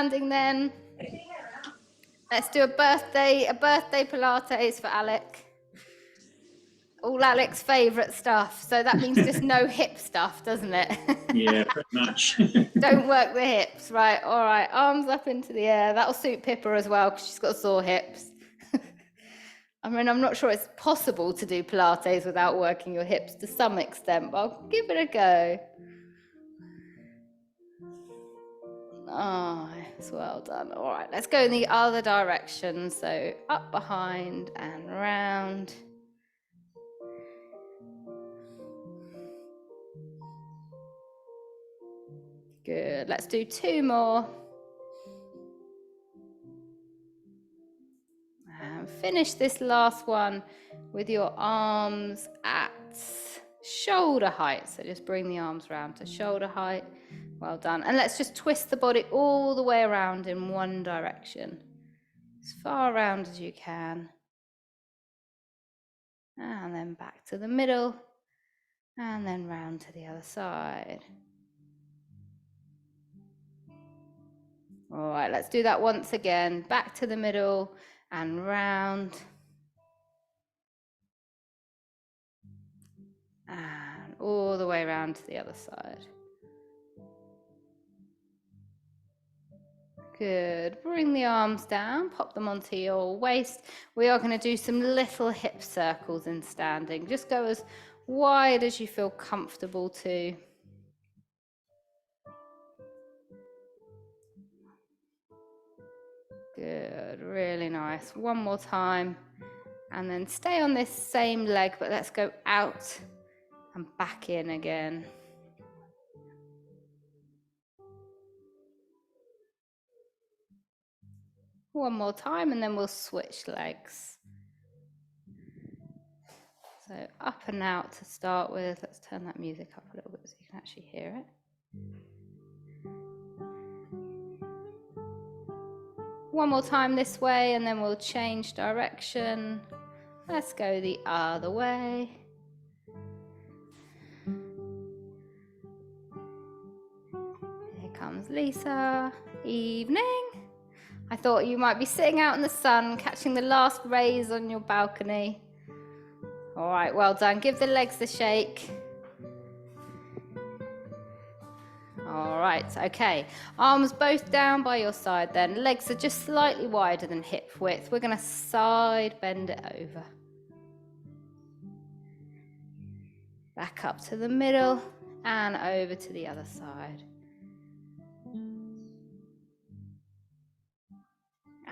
standing then. Let's do a birthday Pilates for Alec. All Alec's favourite stuff. So that means just no hip stuff, doesn't it? Yeah, pretty much. Don't work the hips. Right, all right. Arms up into the air. That'll suit Pippa as well because she's got sore hips. I mean, I'm not sure it's possible to do Pilates without working your hips to some extent, but I'll give it a go. Nice, well done. All right, let's go in the other direction. So up, behind, and round. Good, let's do 2 more. And finish this last one with your arms at shoulder height. So just bring the arms round to shoulder height. Well done. And let's just twist the body all the way around in one direction. As far around as you can. And then back to the middle. And then round to the other side. All right, let's do that once again. Back to the middle and round. And all the way around to the other side. Good. Bring the arms down, pop them onto your waist. We are going to do some little hip circles in standing. Just go as wide as you feel comfortable to. Good, really nice. One more time. And then stay on this same leg, but let's go out and back in again. One more time, and then we'll switch legs. So up and out to start with. Let's turn that music up a little bit so you can actually hear it. One more time this way, and then we'll change direction. Let's go the other way. Here comes Lisa. Evening. I thought you might be sitting out in the sun, catching the last rays on your balcony. All right, well done. Give the legs a shake. All right, okay. Arms both down by your side then. Legs are just slightly wider than hip width. We're going to side bend it over. Back up to the middle and over to the other side.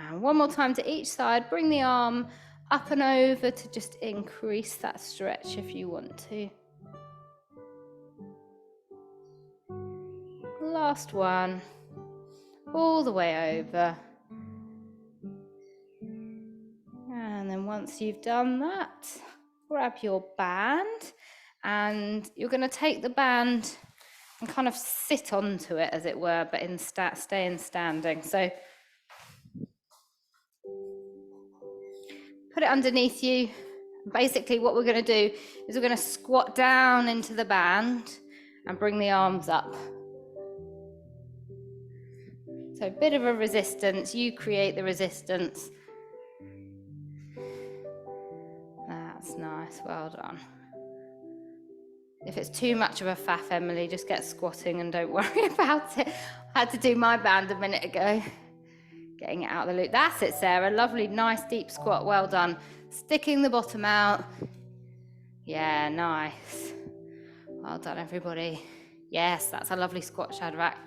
And one more time to each side. Bring the arm up and over to just increase that stretch if you want to. Last one. All the way over. And then once you've done that, grab your band and you're going to take the band and kind of sit onto it, as it were, but stay in standing. So put it underneath you. Basically what we're going to do is we're going to squat down into the band and bring the arms up. So a bit of a resistance. You create the resistance. That's nice. Well done. If it's too much of a faff, Emily, just get squatting and don't worry about it. I had to do my band a minute ago. Getting it out of the loop. That's it, Sarah. Lovely, nice, deep squat. Well done. Sticking the bottom out. Yeah, nice. Well done, everybody. Yes, that's a lovely squat, Shadrach.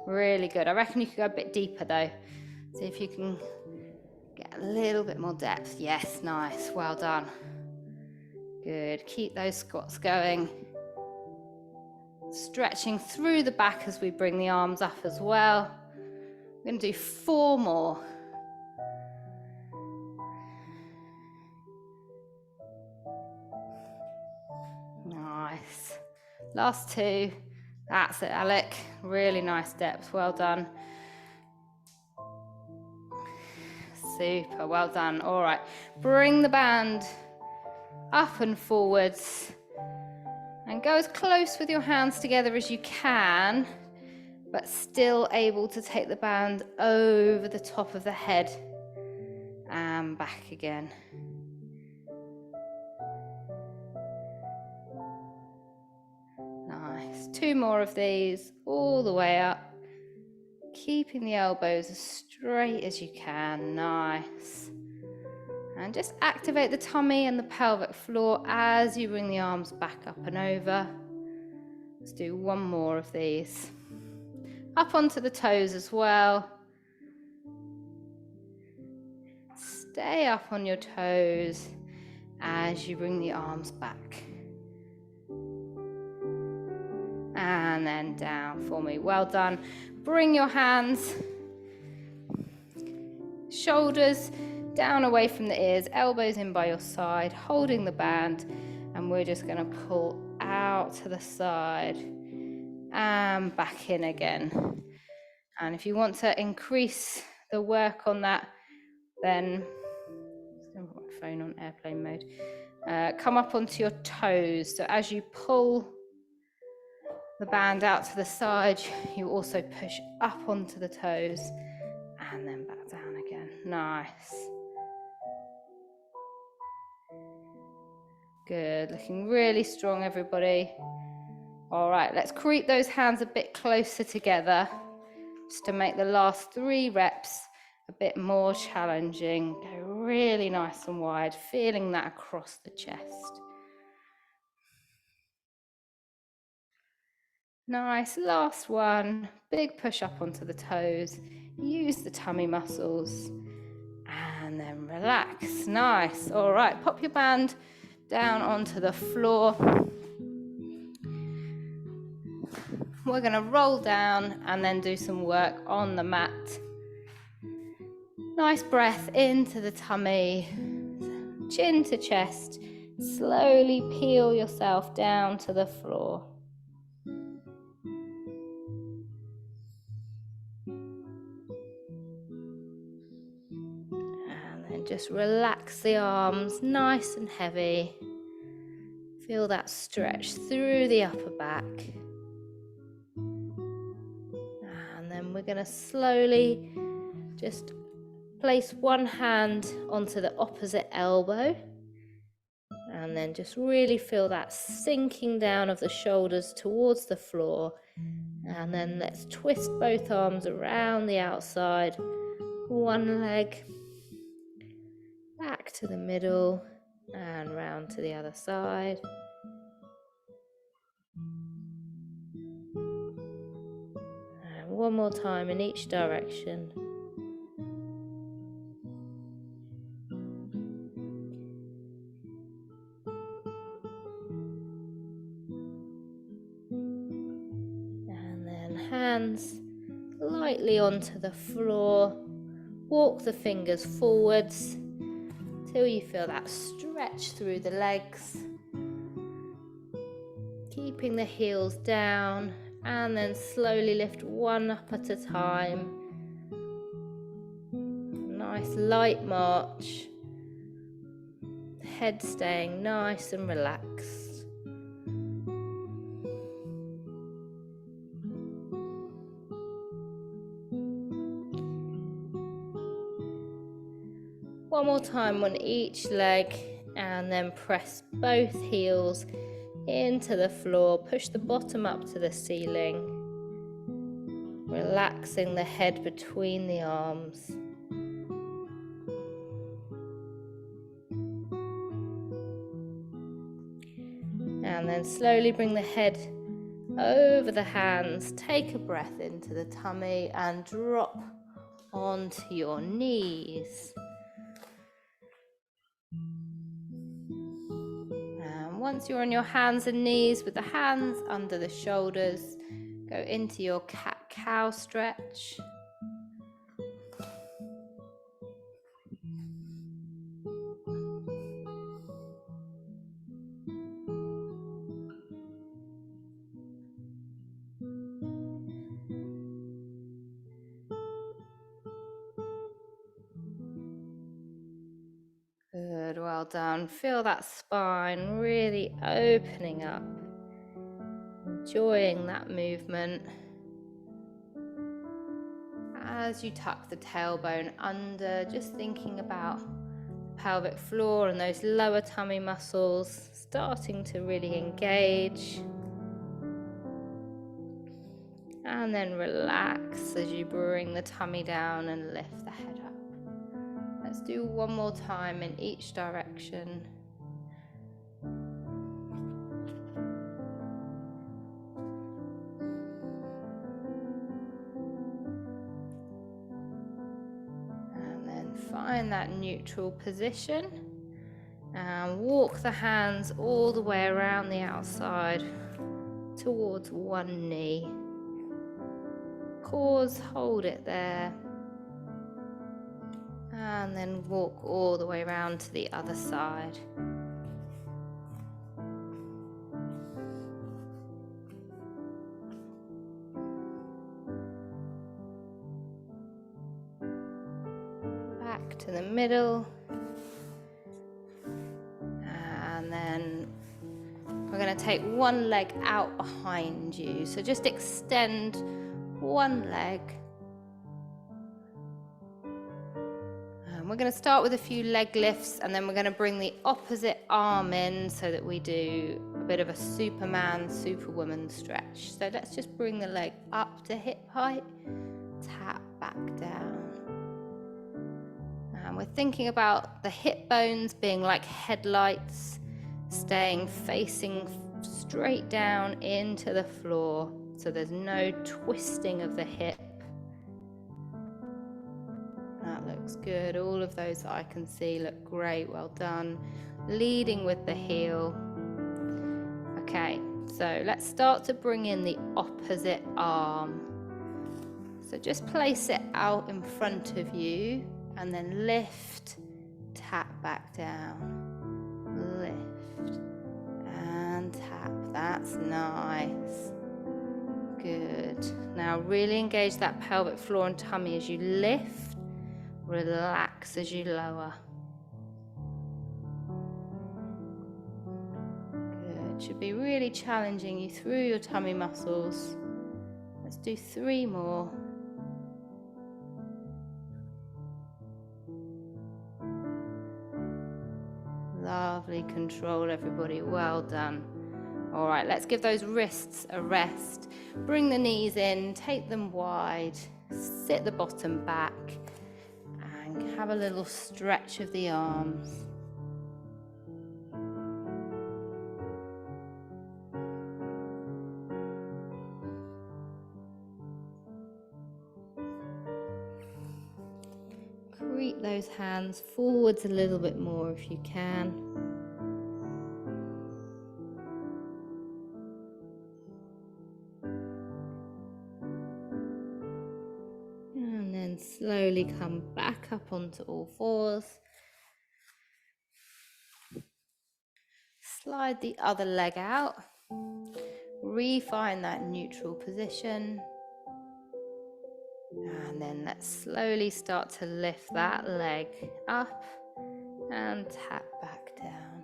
Really good. I reckon you could go a bit deeper, though. See if you can get a little bit more depth. Yes, nice. Well done. Good. Keep those squats going. Stretching through the back as we bring the arms up as well. We're going to do 4 more. Nice. Last 2. That's it, Alec. Really nice depth. Well done. Super. Well done. All right. Bring the band up and forwards. And go as close with your hands together as you can. but still able to take the band over the top of the head and back again. Nice. 2 more of these, all the way up, keeping the elbows as straight as you can. Nice. And just activate the tummy and the pelvic floor as you bring the arms back up and over. Let's do 1 more of these. Up onto the toes as well. Stay up on your toes as you bring the arms back. And then down for me. Well done. Bring your hands, shoulders down away from the ears, elbows in by your side, holding the band, and we're just going to pull out to the side and back in again. And if you want to increase the work on that, then I'm going to put my phone on airplane mode. Come up onto your toes. So as you pull the band out to the side, you also push up onto the toes and then back down again. Nice. Good, looking really strong, everybody. All right, let's creep those hands a bit closer together just to make the last 3 reps a bit more challenging. Go really nice and wide, feeling that across the chest. Nice, last one. Big push up onto the toes. Use the tummy muscles. And then relax. Nice. All right, pop your band down onto the floor. We're going to roll down and then do some work on the mat. Nice breath into the tummy, chin to chest. Slowly peel yourself down to the floor. And then just relax the arms, nice and heavy. Feel that stretch through the upper back. And then we're going to slowly just place one hand onto the opposite elbow. And then just really feel that sinking down of the shoulders towards the floor. And then let's twist both arms around the outside. One leg back to the middle and round to the other side. And one more time in each direction. Hands lightly onto the floor. Walk the fingers forwards till you feel that stretch through the legs. Keeping the heels down, and then slowly lift one up at a time. Nice light march. Head staying nice and relaxed. One more time on each leg, and then press both heels into the floor. Push the bottom up to the ceiling. Relaxing the head between the arms. And then slowly bring the head over the hands. Take a breath into the tummy and drop onto your knees. And once you're on your hands and knees with the hands under the shoulders, go into your cat-cow stretch. Good, well done. Feel that spine really opening up. Enjoying that movement. as you tuck the tailbone under, just thinking about the pelvic floor and those lower tummy muscles starting to really engage. And then relax as you bring the tummy down and lift the head up. Let's do one more time in each direction. And then find that neutral position and walk the hands all the way around the outside towards one knee. Pause, hold it there, and then walk all the way around to the other side. Back to the middle, and then we're going to take one leg out behind you. So just extend one leg. We're going to start with a few leg lifts, and then we're going to bring the opposite arm in so that we do a bit of a Superman, Superwoman stretch. So let's just bring the leg up to hip height, tap back down. And we're thinking about the hip bones being like headlights, staying facing straight down into the floor, so there's no twisting of the hip. That looks good. All of those that I can see look great. Well done. Leading with the heel. Okay, so let's start to bring in the opposite arm. So just place it out in front of you and then lift, tap back down, lift and tap. That's nice. Good. Now really engage that pelvic floor and tummy as you lift. Relax as you lower. Good. Should be really challenging you through your tummy muscles. Let's do 3 more. Lovely control, everybody. Well done. All right, let's give those wrists a rest. Bring the knees in, take them wide, sit the bottom back, and have a little stretch of the arms. Creep those hands forwards a little bit more if you can. And then slowly come back up onto all fours. Slide the other leg out. Refine that neutral position. And then let's slowly start to lift that leg up and tap back down.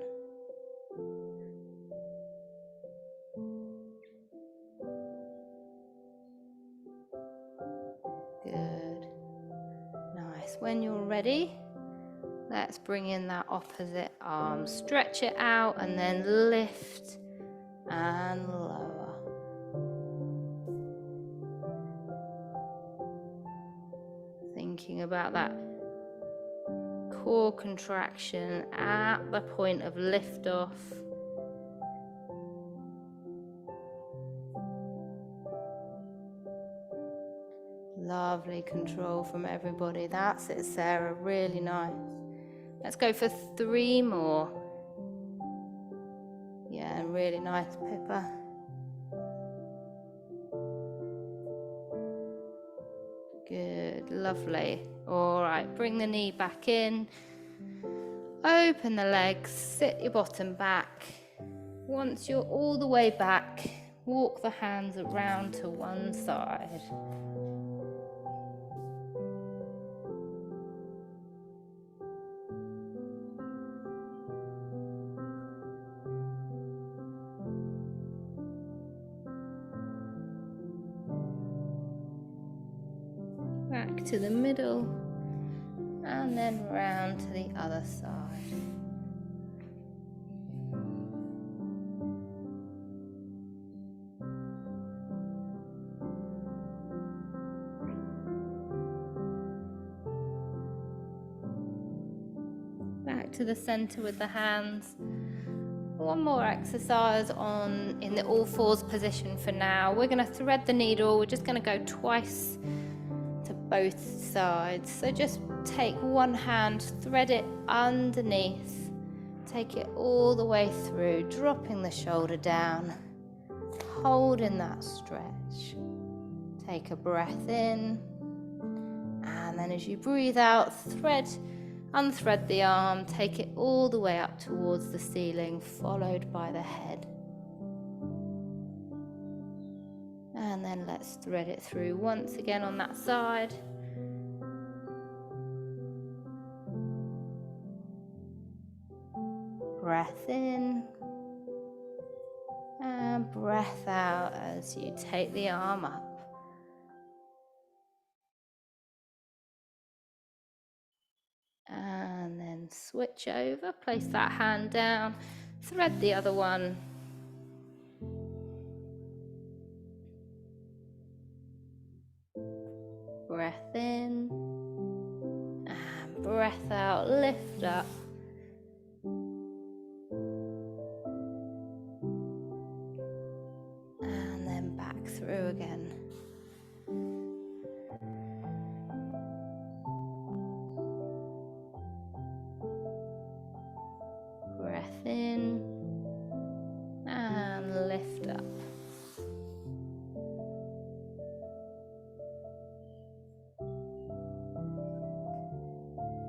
Good. Nice. When you're ready, let's bring in that opposite arm. Stretch it out and then lift and lower. Thinking about that core contraction at the point of liftoff. Lovely control from everybody. That's it, Sarah. Really nice. Let's go for 3 more. Yeah, really nice, Pippa. Good, lovely. All right, bring the knee back in. Open the legs, sit your bottom back. Once you're all the way back, walk the hands around to one side. Back back to the middle, and then round to the other side. Back to the center with the hands. One more exercise in the all fours position for now. We're going to thread the needle. We're just going to go twice to both sides. So just take one hand, thread it underneath, take it all the way through, dropping the shoulder down, holding that stretch. Take a breath in, and then as you breathe out, unthread the arm, take it all the way up towards the ceiling, followed by the head. And then let's thread it through once again on that side. Breath in and breath out as you take the arm up. And then switch over, place that hand down, thread the other one. Breath in and breath out, lift up. And then back through again. Breath in and lift up.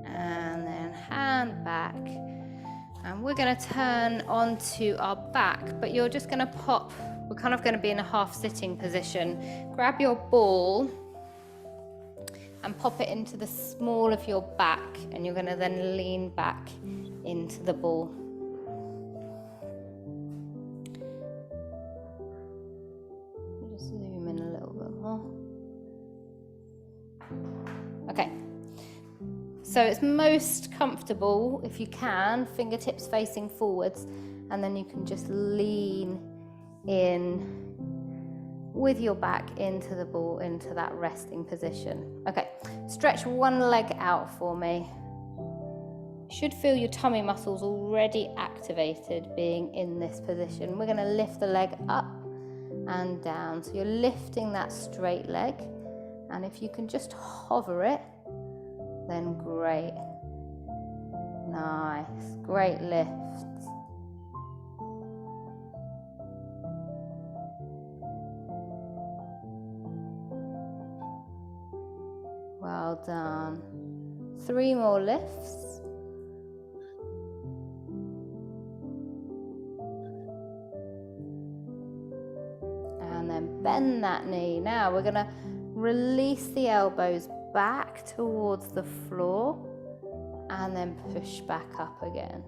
And then hand back. And we're going to turn onto our back, but you're just going to pop, we're kind of going to be in a half sitting position. Grab your ball and pop it into the small of your back, and you're going to then lean back into the ball. Just zoom in a little bit more. Okay. So it's most comfortable, if you can, fingertips facing forwards, and then you can just lean in with your back into the ball, into that resting position. Okay, stretch one leg out for me. You should feel your tummy muscles already activated being in this position. We're going to lift the leg up and down. So you're lifting that straight leg, and if you can just hover it, then great. Nice, great lift. Well done. 3 more lifts. And then bend that knee. Now we're going to release the elbows back towards the floor and then push back up again.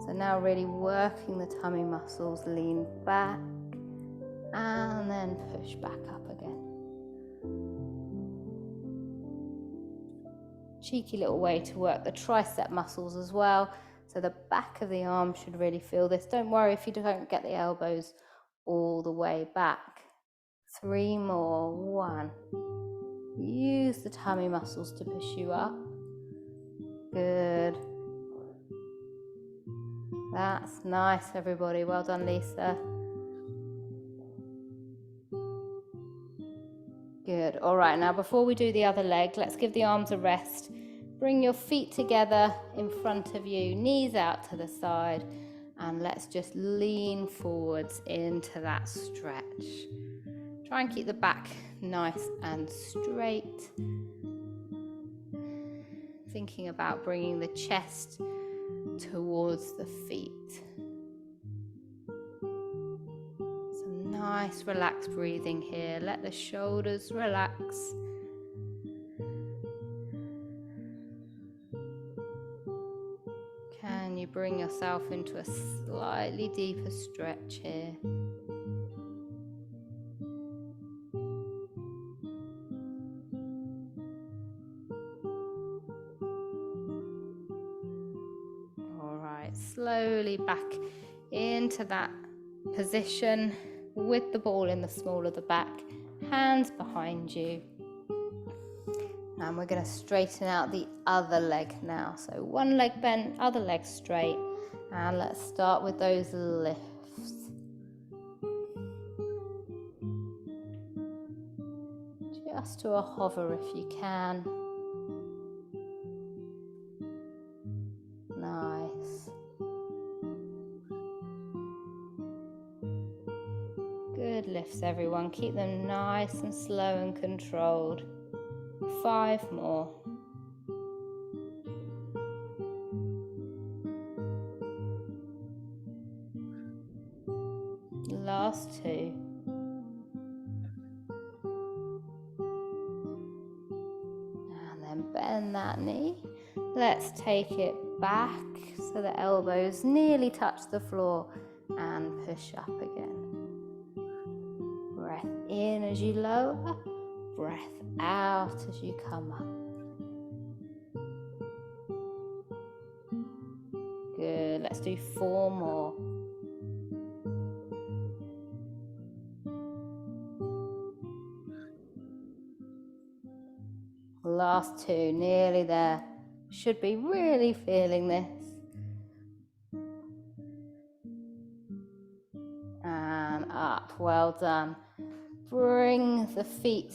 So now really working the tummy muscles, lean back and then push back up again. Cheeky little way to work the tricep muscles as well. So the back of the arm should really feel this. Don't worry if you don't get the elbows all the way back. 3 more. 1. Use the tummy muscles to push you up. Good. That's nice, everybody. Well done, Lisa. Good. All right, now before we do the other leg, let's give the arms a rest. Bring your feet together in front of you, knees out to the side, and let's just lean forwards into that stretch. Try and keep the back nice and straight. Thinking about bringing the chest towards the feet. Some nice relaxed breathing here. Let the shoulders relax. Can you bring yourself into a slightly deeper stretch here? slowly back into that position with the ball in the small of the back, hands behind you. And we're going to straighten out the other leg now. So one leg bent, other leg straight. And let's start with those lifts. Just to a hover if you can. Nice. Good lifts, everyone. Keep them nice and slow and controlled. 5 more. Last 2. And then bend that knee. Let's take it back so the elbows nearly touch the floor and push up again. Breath in as you lower, breath out as you come up. Good, let's do 4 more. Last 2, nearly there. Should be really feeling this. And up, well done. Bring the feet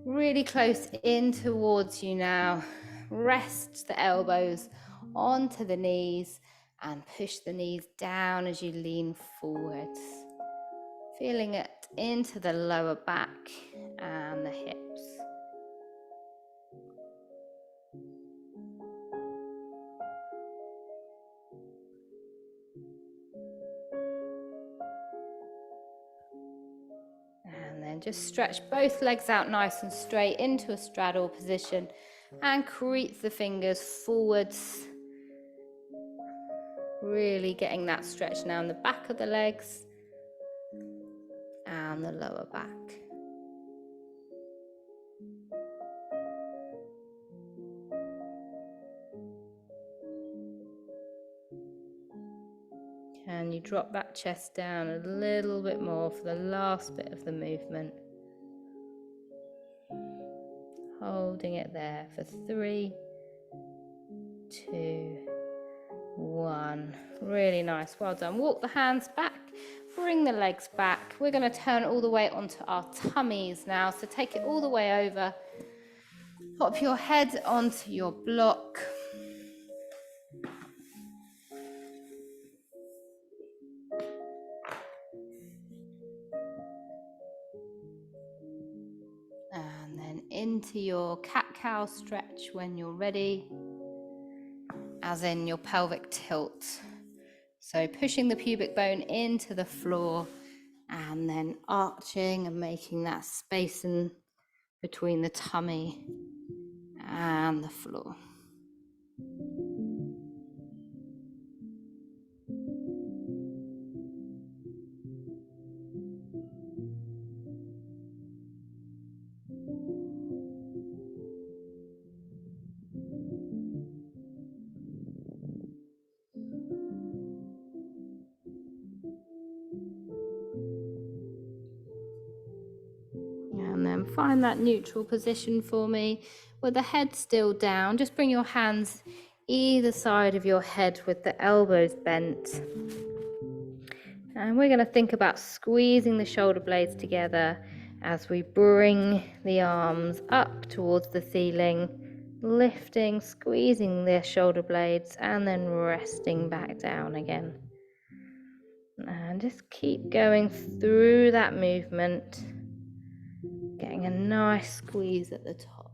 really close in towards you now. Rest the elbows onto the knees and push the knees down as you lean forwards. Feeling it into the lower back and the hips. And then just stretch both legs out nice and straight into a straddle position and creep the fingers forwards. Really getting that stretch now in the back of the legs and the lower back. Can you drop that chest down a little bit more for the last bit of the movement? Holding it there for 3, 2, 1. Really nice, well done. Walk the hands back, bring the legs back. We're going to turn all the way onto our tummies now, so take it all the way over. Pop your head onto your block. And then into your cat-cow stretch when you're ready, as in your pelvic tilt. So pushing the pubic bone into the floor and then arching and making that space in between the tummy and the floor. And then find that neutral position for me with the head still down. Just bring your hands either side of your head with the elbows bent. And we're going to think about squeezing the shoulder blades together as we bring the arms up towards the ceiling, lifting, squeezing the shoulder blades, and then resting back down again. And just keep going through that movement, getting a nice squeeze at the top.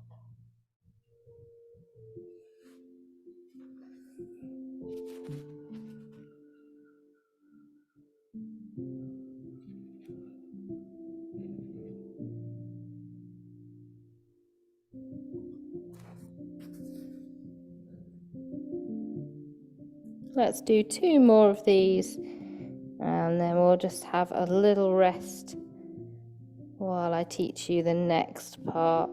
Let's do 2 more of these, and then we'll just have a little rest while I teach you the next part.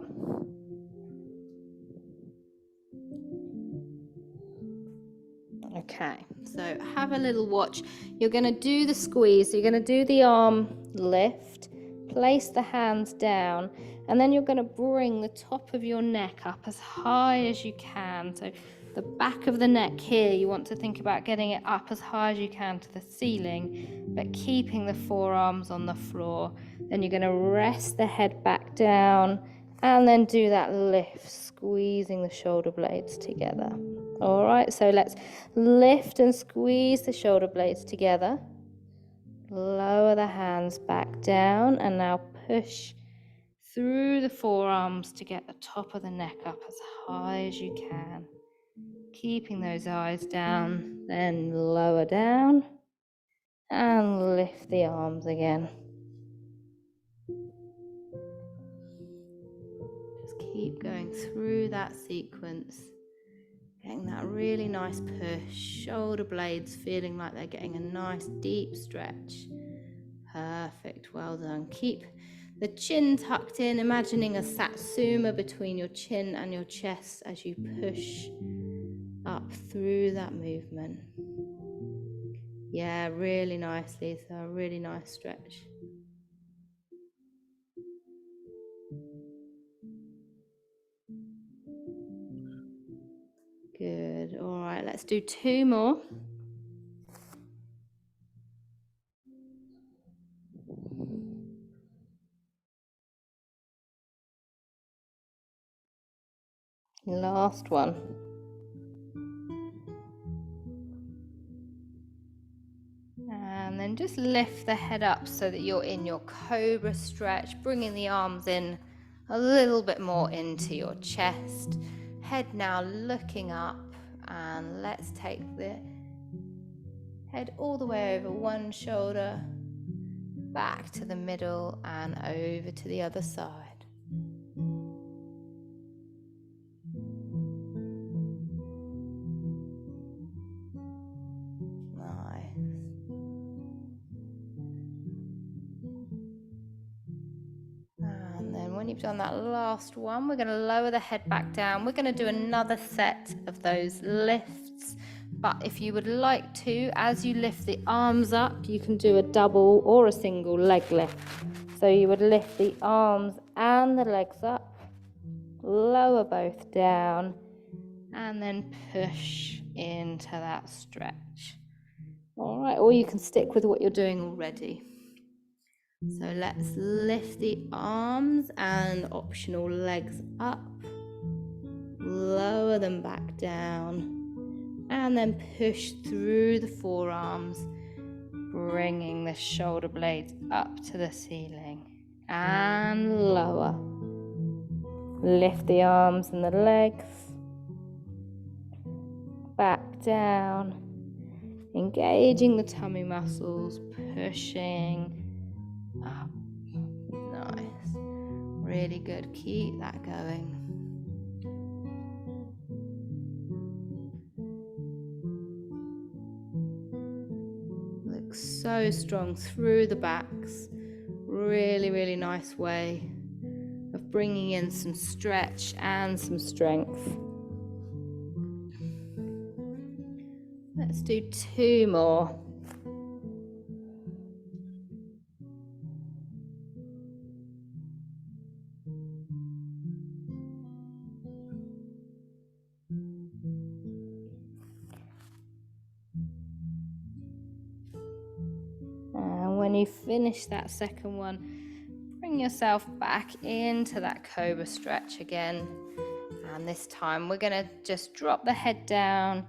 Okay, so have a little watch. You're going to do the squeeze. You're going to do the arm lift, place the hands down, and then you're going to bring the top of your neck up as high as you can. So the back of the neck here, you want to think about getting it up as high as you can to the ceiling, but keeping the forearms on the floor. Then you're going to rest the head back down and then do that lift, squeezing the shoulder blades together. All right, so let's lift and squeeze the shoulder blades together. Lower the hands back down and now push through the forearms to get the top of the neck up as high as you can. Keeping those eyes down, then lower down and lift the arms again. Just keep going through that sequence. Getting that really nice push, shoulder blades feeling like they're getting a nice deep stretch. Perfect, well done. Keep the chin tucked in, imagining a satsuma between your chin and your chest as you push up through that movement. Yeah, really nicely, so a really nice stretch. Good, all right, let's do 2 more. Last one. And then just lift the head up so that you're in your cobra stretch, bringing the arms in a little bit more into your chest. Head now looking up, and let's take the head all the way over one shoulder, back to the middle and over to the other side. And then when you've done that last one, we're going to lower the head back down. We're going to do another set of those lifts. But if you would like to, as you lift the arms up, you can do a double or a single leg lift. So you would lift the arms and the legs up, lower both down, and then push into that stretch. All right, or you can stick with what you're doing already. So let's lift the arms and optional legs up, lower them back down, and then push through the forearms, bringing the shoulder blades up to the ceiling and lower. Lift the arms and the legs back down, engaging the tummy muscles, pushing up. Nice. Really good. Keep that going. Look so strong through the backs. Really, really nice way of bringing in some stretch and some strength. Let's do 2 more. And when you finish that second one, bring yourself back into that cobra stretch again. And this time we're going to just drop the head down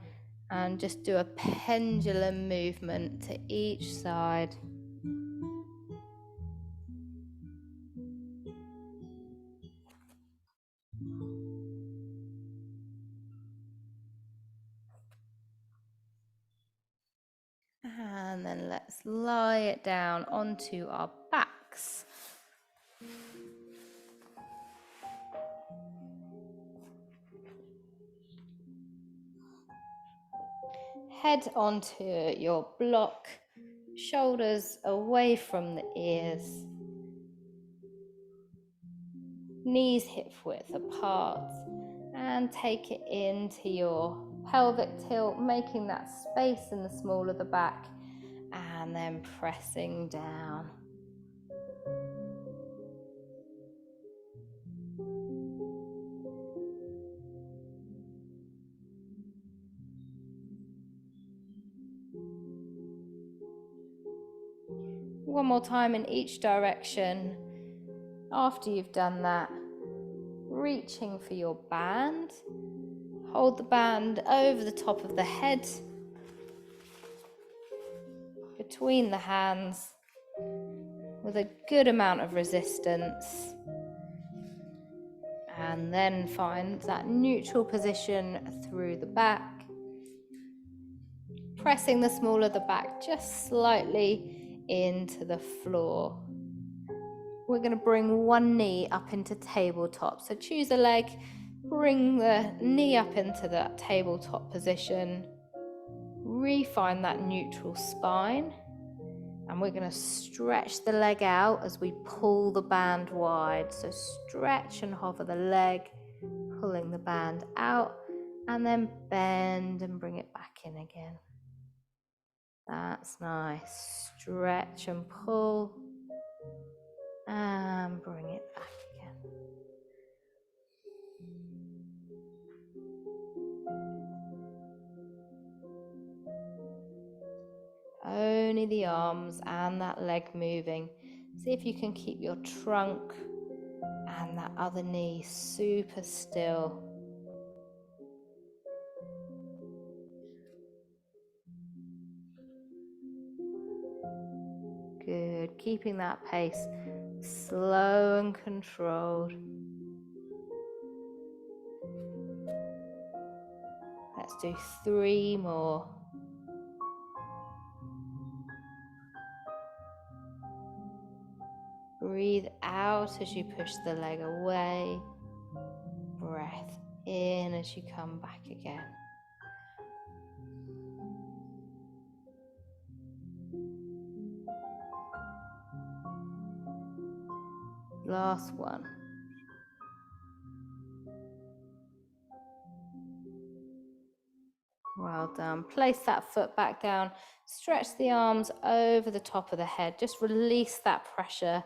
and just do a pendulum movement to each side. And then let's lie it down onto our backs. Head onto your block, shoulders away from the ears, knees hip width apart, And take it into your pelvic tilt, making that space in the small of the back, and then pressing down. One more time in each direction. After you've done that, reaching for your band. Hold the band over the top of the head, between the hands, with a good amount of resistance. And then find that neutral position through the back. Pressing the small of the back just slightly into the floor. We're going to bring one knee up into tabletop. So choose a leg, bring the knee up into that tabletop position. Refine that neutral spine. And we're going to stretch the leg out as we pull the band wide. So stretch and hover the leg, pulling the band out, and then bend and bring it back in again. That's nice. Stretch and pull, and bring it back again. Only the arms and that leg moving. See if you can keep your trunk and that other knee super still. Good, keeping that pace slow and controlled. Let's do 3 more. Breathe out as you push the leg away. Breath in as you come back again. Last one. Well done. Place that foot back down. Stretch the arms over the top of the head. Just release that pressure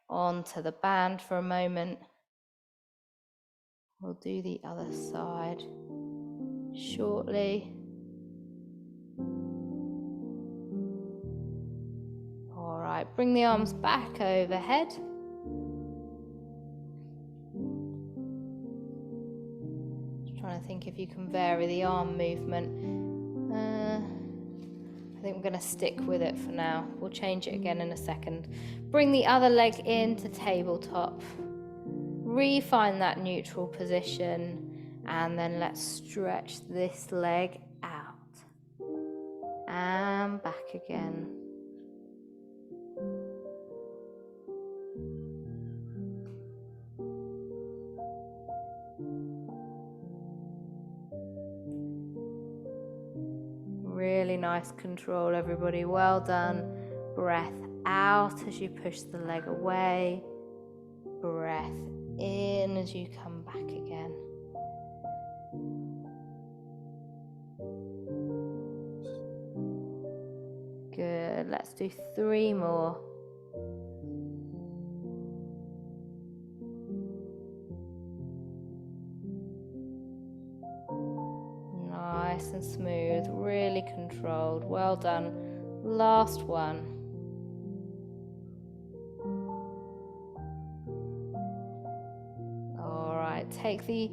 onto the band for a moment. We'll do the other side shortly. All right, bring the arms back overhead. Just trying to think if you can vary the arm movement. I think we're going to stick with it for now. We'll change it again in a second. Bring the other leg into tabletop. Refine that neutral position, and then let's stretch this leg out and back again. Really nice control, everybody. Well done. Breath out as you push the leg away. Breath in as you come back again. Good. Let's do 3 more. Nice and smooth, really controlled. Well done. Last one. Take the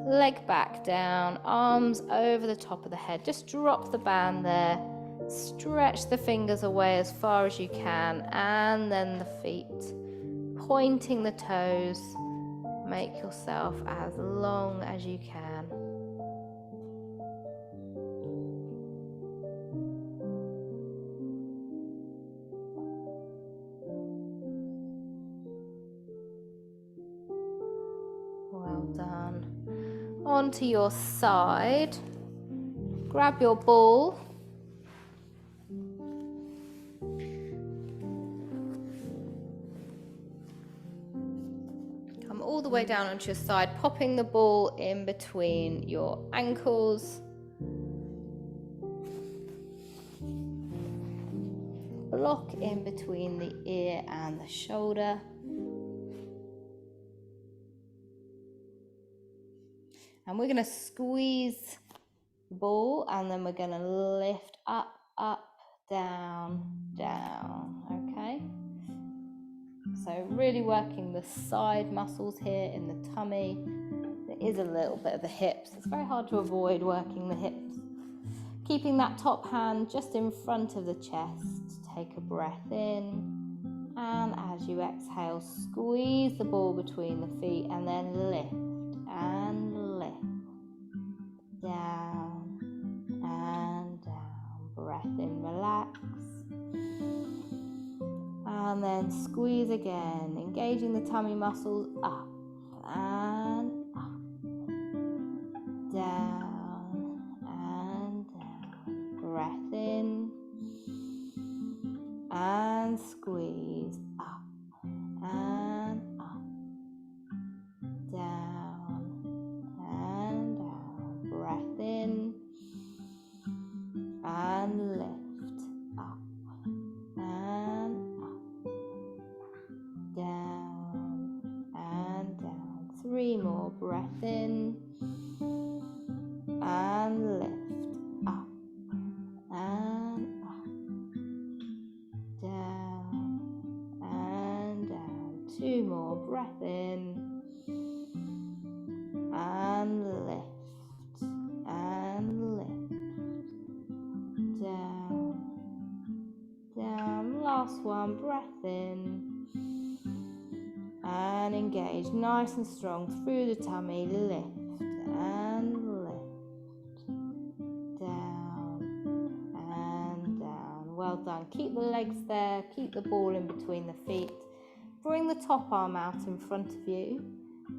leg back down, arms over the top of the head. Just drop the band there. Stretch the fingers away as far as you can, and then the feet. Pointing the toes. Make yourself as long as you can. Done. Onto your side. Grab your ball. Come all all the way down onto your side, popping the ball in between your ankles. Block in between the ear and the shoulder. And we're going to squeeze the ball, and then we're going to lift up, up, down, down, okay? So really working the side muscles here in the tummy. There is a little bit of the hips. It's very hard to avoid working the hips. Keeping that top hand just in front of the chest. Take a breath in. And as you exhale, squeeze the ball between the feet and then lift and lift. Down and down. Breath in, relax. And then squeeze again, engaging the tummy muscles up and up. Down and down. Breath in. And squeeze up and up. Down and down. Breath in. And lift up and up, down and down. 3 more. Breath in and lift up and up, down and down. 2 more. Breath in and lift and lift, down, down. Last one. Breath in and engage nice and strong through the tummy. Lift and lift, down and down. Well done. Keep the legs there, keep the ball in between the feet. Bring the top arm out in front of you,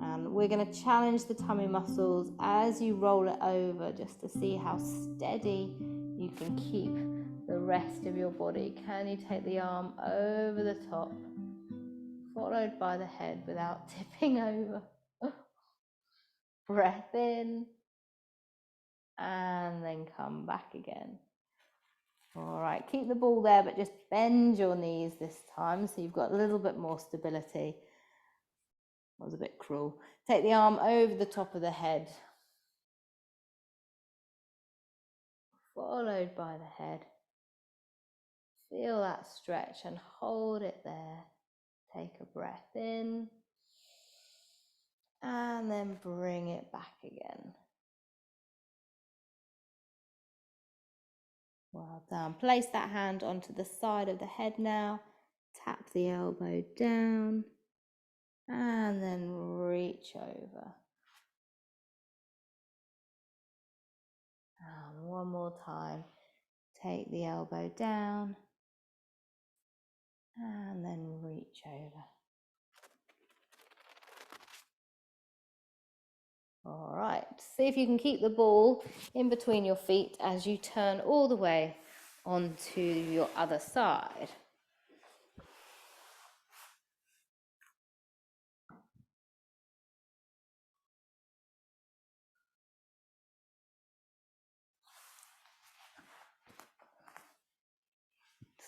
and we're going to challenge the tummy muscles as you roll it over, just to see how steady you can keep the rest of your body. Can you take the arm over the top, followed by the head without tipping over? Breath in and then come back again. All right, keep the ball there, but just bend your knees this time so you've got a little bit more stability. That was a bit cruel. Take the arm over the top of the head, followed by the head. Feel that stretch and hold it there. Take a breath in and then bring it back again. Well done. Place that hand onto the side of the head now. Tap the elbow down and then reach over. And one more time. Take the elbow down and then reach over. All right, see if you can keep the ball in between your feet as you turn all the way onto your other side.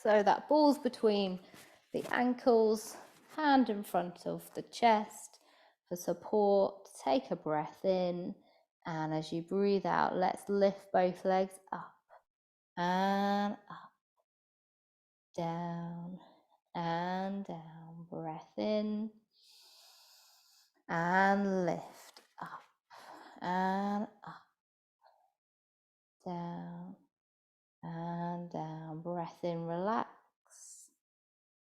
So that ball's between the ankles, hand in front of the chest for support. Take a breath in, and as you breathe out, let's lift both legs up and up, down and down. Breath in and lift up and up, down and down. Breath in, relax.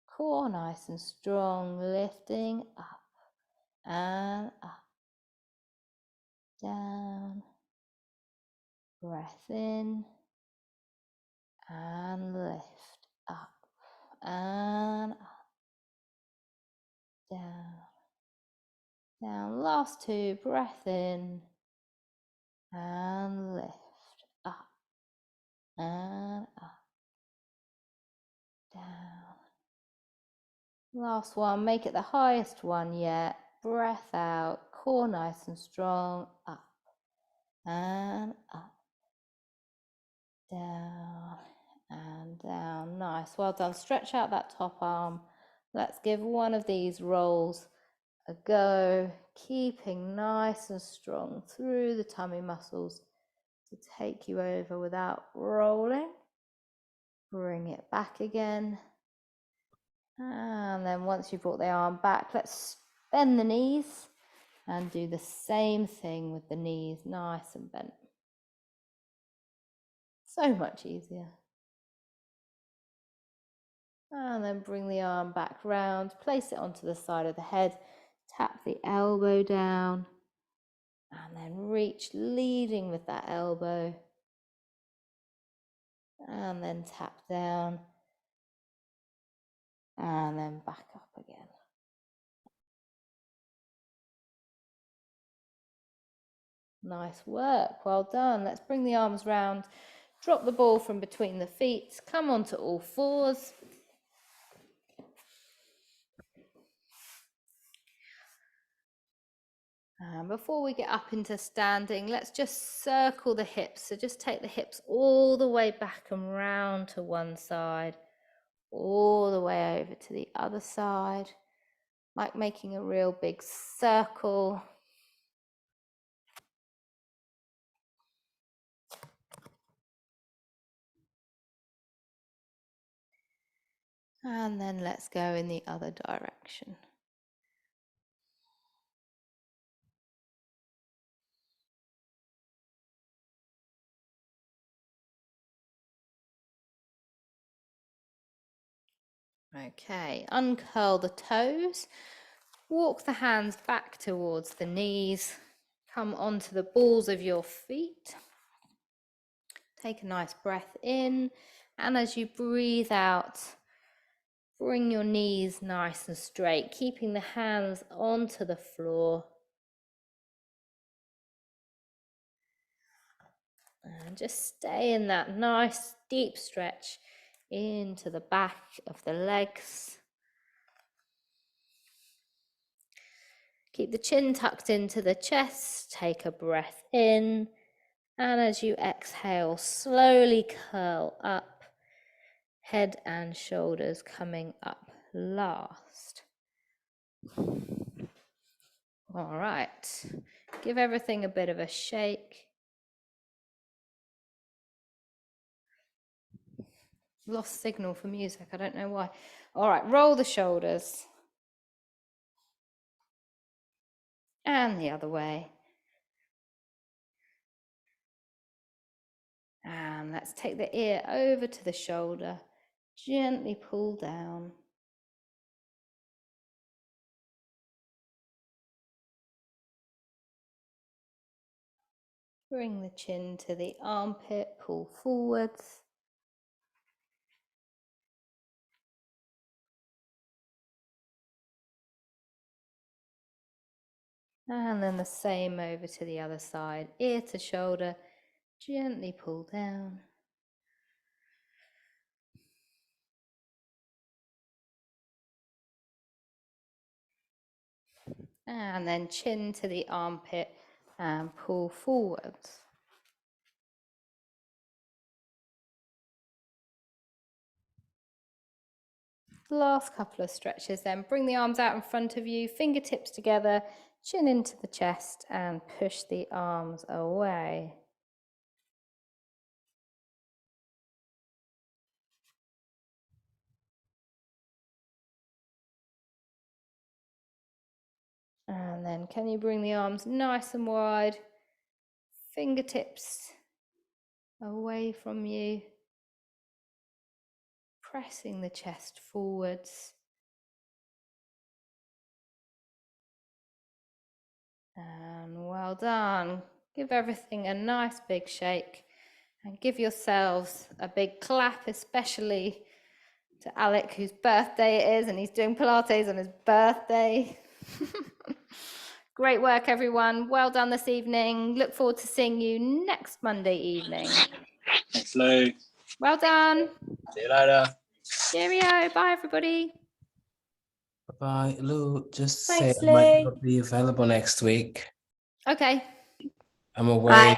Core nice and strong, lifting up and up, down. Breath in and lift up and up, down, down. Last 2. Breath in and lift up and up, down. Last one. Make it the highest one yet. breath out, core nice and strong, up and up, down and down. Nice, well done. Stretch out that top arm. Let's give one of these rolls a go, keeping nice and strong through the tummy muscles to take you over without rolling. Bring it back again. And then once you've brought the arm back, let's bend the knees and do the same thing with the knees, nice and bent. So much easier. And then bring the arm back round, place it onto the side of the head, tap the elbow down, and then reach, leading with that elbow. And then tap down, and then back up again. Nice work, well done. Let's bring the arms round, drop the ball from between the feet, come onto all fours. And before we get up into standing, let's just circle the hips. So just take the hips all the way back and round to one side, all the way over to the other side, like making a real big circle. And then let's go in the other direction. Okay, uncurl the toes, walk the hands back towards the knees, come onto the balls of your feet. Take a nice breath in, and as you breathe out, bring your knees nice and straight, keeping the hands onto the floor. And just stay in that nice deep stretch into the back of the legs. Keep the chin tucked into the chest, take a breath in, and as you exhale, slowly curl up, head and shoulders coming up last. All right, give everything a bit of a shake. Lost signal for music, I don't know why. All right, roll the shoulders. And the other way. And let's take the ear over to the shoulder, gently pull down. Bring the chin to the armpit, pull forwards. And then the same over to the other side, ear to shoulder, gently pull down. And then chin to the armpit and pull forwards. Last couple of stretches then. Bring the arms out in front of you, fingertips together, chin into the chest and push the arms away. And then can you bring the arms nice and wide, fingertips away from you, pressing the chest forwards. And well done. Give everything a nice big shake and give yourselves a big clap, especially to Alec, whose birthday it is, and he's doing Pilates on his birthday. Great work, everyone. Well done this evening. Look forward to seeing you next Monday evening. Thanks, Lou. Well done. See you later. Cheerio. Bye, everybody. Bye. Bye, Lou. Just say Thanks, I might Lou. not be available next week. Okay. I'm away.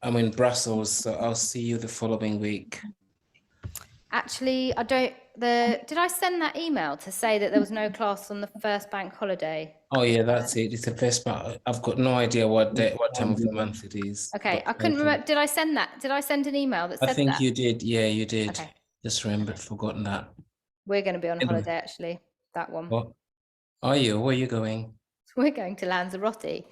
I'm in Brussels, so I'll see you the following week. Actually, I don't. Did I send that email to say that there was no class on the first bank holiday? Oh yeah, that's it. It's the first part. I've got no idea what time of the month it is. Okay, But I couldn't thank you. remember. Did I send that? Did I send an email that I said think that? you did. Yeah, you did. Okay. Just remembered, forgotten that. We're going to be on Anyway, holiday, actually. That one. what are you? Where are you going? We're going to Lanzarote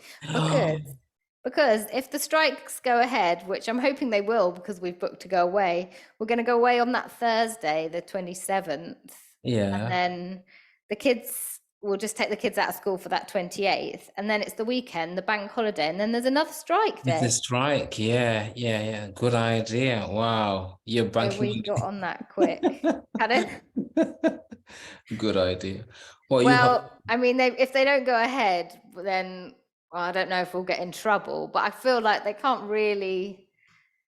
because if the strikes go ahead, which I'm hoping they will because we've booked to go away, we're going to go away on that Thursday, the 27th. Yeah. And then the kids, we'll just take the kids out of school for that 28th. And then it's the weekend, the bank holiday. And then there's another strike day. It's a strike. Yeah. Good idea. Wow. You're So banking we got on that quick. Pardon? Good idea. Well, I mean, if they don't go ahead, then I don't know if we'll get in trouble. But I feel like they can't really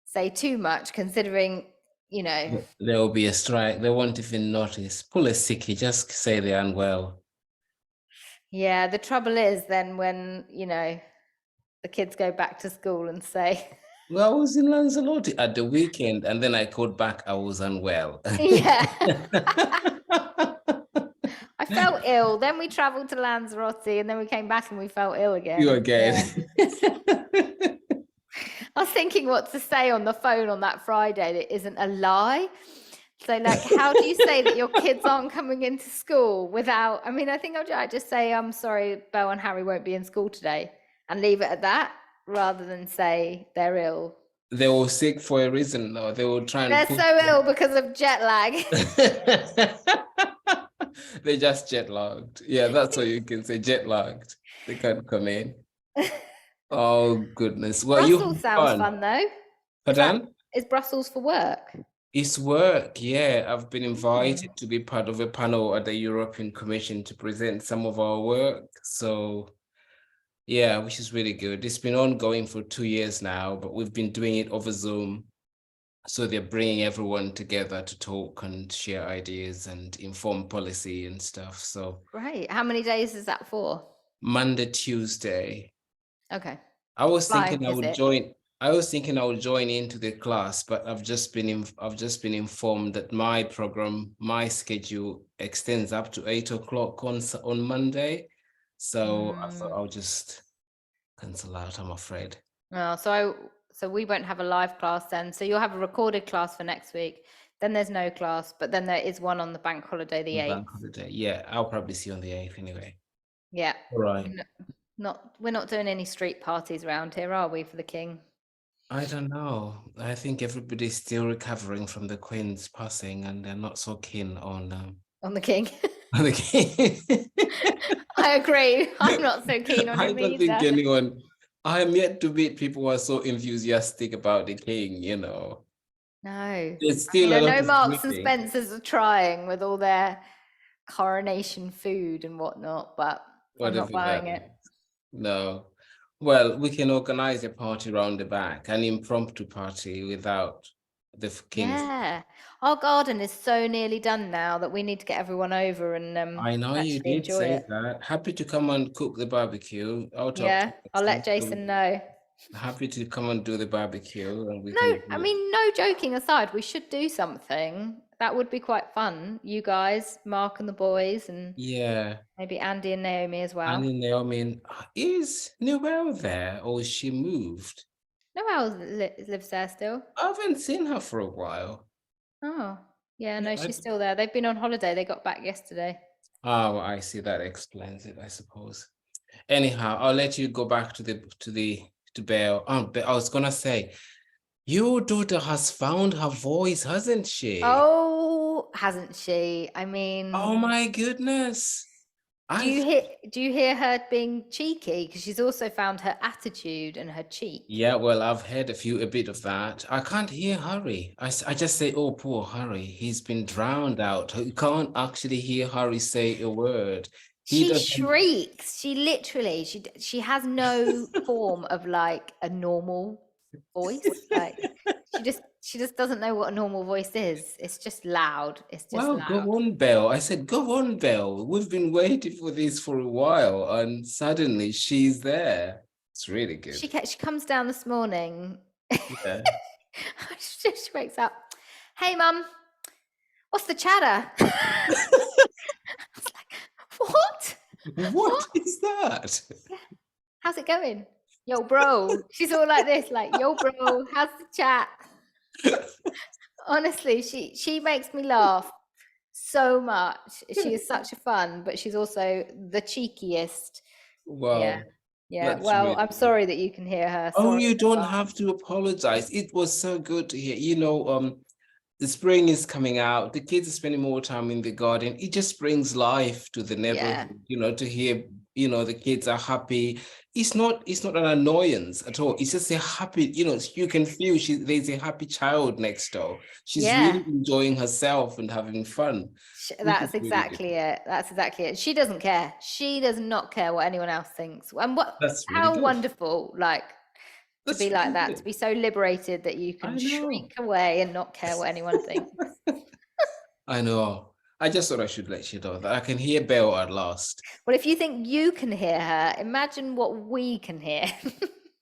say too much, considering, there will be a strike. They won't even notice. Pull a sickie. Just say they're unwell. Yeah, the trouble is then when, the kids go back to school and say, Well, I was in Lanzarote at the weekend, and then I called back. I was unwell. yeah. I felt ill. Then we traveled to Lanzarote, and then we came back and we felt ill again. You again. Yeah. I was thinking what to say on the phone on that Friday that isn't a lie. So, like, how do you say that your kids aren't coming into school without? I mean, I think I'd just say, I'm sorry, Belle and Harry won't be in school today, and leave it at that, rather than say they're ill. They were sick for a reason, though. They were trying. They're so ill because of jet lag. They're just jet lagged. Yeah, that's what you can say. Jet lagged. They can't come in. Oh goodness. Well, Brussels sounds fun though. Pardon? Is Brussels for work? It's work, yeah. I've been invited to be part of a panel at the European Commission to present some of our work. So, yeah, which is really good. It's been ongoing for 2 years now, but we've been doing it over Zoom. So they're bringing everyone together to talk and share ideas and inform policy and stuff. So, Great. How many days is that for? Monday, Tuesday. Okay. I was thinking I Is would it? join. I was thinking I would join into the class, but I've just been informed that my program, my schedule extends up to 8 o'clock on Monday. So I thought I'll just cancel out, I'm afraid. Oh, so we won't have a live class then. So you'll have a recorded class for next week. Then there's no class, but then there is one on the bank holiday, the 8th. Bank holiday. Yeah, I'll probably see you on the 8th anyway. Yeah. All right. We're not doing any street parties around here, are we, for the King? I don't know. I think everybody's still recovering from the Queen's passing, and they're not so keen on the King. On the King. I agree. I'm not so keen on him I don't think anyone. I am yet to meet people who are so enthusiastic about the King. No. There's still I know Marks and Spencers are trying with all their coronation food and whatnot, but I'm not buying it. No. Well, we can organize a party around the back, an impromptu party without the King. Yeah. Our garden is so nearly done now that we need to get everyone over and I know you did say that. Happy to come and cook the barbecue. I'll let Jason know. Happy to come and do the barbecue. And no joking aside, we should do something. That would be quite fun. You guys, Mark and the boys, and maybe Andy and Naomi as well. Andy and Naomi. Is Noelle there, or is she moved? Noelle lives there still. I haven't seen her for a while. Oh, yeah, no, she's still there. They've been on holiday. They got back yesterday. Oh, I see. That explains it, I suppose. Anyhow, I'll let you go back to Belle. But I was gonna say, your daughter has found her voice, hasn't she? Oh, hasn't she? I mean, oh my goodness. Do you hear her being cheeky? Because she's also found her attitude and her cheek. Yeah, well, I've heard a bit of that. I can't hear Harry. I just say, oh, poor Harry. He's been drowned out. You can't actually hear Harry say a word. She shrieks. She literally, she has no form of like a normal voice. Like She just doesn't know what a normal voice is. It's just loud. It's just Well, go loud. on, Belle. I said, go on, Belle. We've been waiting for this for a while, and suddenly she's there. It's really good. She comes down this morning. Yeah. She wakes up. Hey, Mum, what's the chatter? I was like, what? What is that? How's it going? Yo, bro. She's all like this, like, yo, bro, how's the chat? Honestly, she makes me laugh so much. She is such a fun, but she's also the cheekiest. Yeah. Wow, Yeah. that's Well, really I'm good. sorry that you can hear her. Oh, Sorry. you don't have to apologize. It was so good to hear. The spring is coming out. The kids are spending more time in the garden. It just brings life to the Yeah. neighborhood, to hear, the kids are happy. It's not an annoyance at all. It's just a happy, you can feel there's a happy child next door. She's Yeah. really enjoying herself and having fun, which is That's really good. exactly it. That's exactly it. She doesn't care. She does not care what anyone else thinks. And That's really how good. wonderful, like, to That's be like really that, to good. be so liberated that you can I know. shriek away and not care what anyone thinks. I know. I just thought I should let you know that I can hear Belle at last. Well, if you think you can hear her, imagine what we can hear.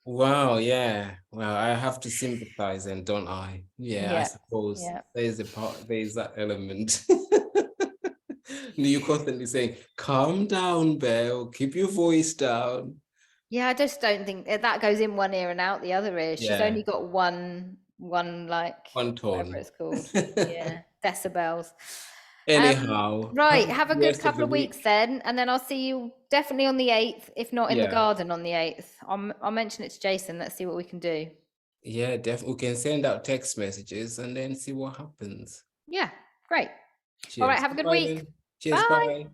Wow, yeah. Well, I have to sympathize then, don't I? Yeah, I Yeah. suppose Yeah. there's that element. You're constantly saying, calm down, Belle, keep your voice down. Yeah, I just don't think that goes in one ear and out the other ear. She's Yeah, only got one like one whatever tone. it's called. Yeah, decibels. Anyhow, have Right, a have a good good rest of couple the of weeks week. then, and then I'll see you definitely on the 8th, if not in the Yeah, garden on the 8th. I'll mention it to Jason. Let's see what we can do. yeah, definitely. We can send out text messages and then see what happens. Yeah, great. All right, Cheers. have a good Bye week. then. Cheers. Bye. Bye.